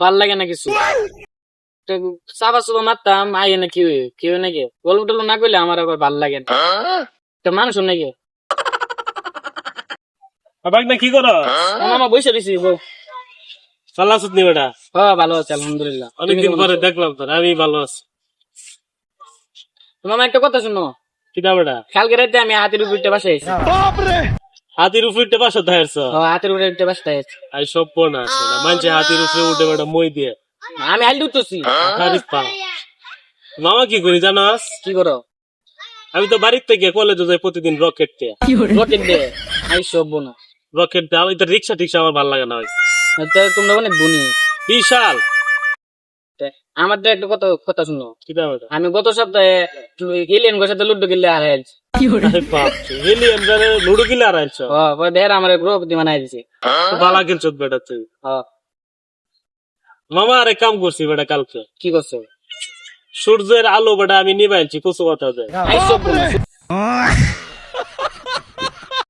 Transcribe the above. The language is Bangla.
ভাল লাগে না কিছু। চাপা চুপা মারতাম আগে না কি হয় নাকি গল্প টল্প না করলে আমার আবার ভাল লাগে না। মানুষ নাকি ভাগ না কি করো? মামা বসে দিছি বউ। ভালো আছো নি বেটা? ভালো আছে আলহামদুলিল্লাহ। তুমি অনেকদিন কেমন পরে আছো? দেখলাম তোর, আমি ভালো আছি। তো মামা একটা কথা শুনো, কিটা বেটা? কালকে রাতে আমি হাতের উপর উঠতে বাসায় আছি। হাতির উপরে বাসা থাকছ? হাতের উপরে উঠতে বাসায় আছি। আই সব না আছে না মানছে হাতির উপরে উঠে বেটা মই দিয়ে আমি হাইল উঠতেছি। তারিফ পা। মামা কি করি জানাস? কি করো? আমি তো বাড়ির থেকে কলেজে যাই প্রতিদিন রকেট দিয়ে। রকেট দে আই সব না। রকেট দিয়ে আমি তো রিক্সা টিক্সা আমার ভালো লাগে না ভাই। তোমরা অনেক ধনী। বিশাল। আমার তো একটা কথা শুনো, কিটা বেটা? আমি গত সপ্তাহে এলিয়েন গোর সাথে লুডো খেললে হারাই আছি। আরে বাপ রে, হেলিয়ান জানে লুডো কিলা আড়াইছ? দেহের আমার গ্রহপতি বানাই দিছে। বালা খেলছ বেটা তুই। মামা আরে কাম করছি বেটা কালকে। কি করছো? সূর্যের আলো বেটা আমি নিবাইছি কুসু কথা যায়। আই সব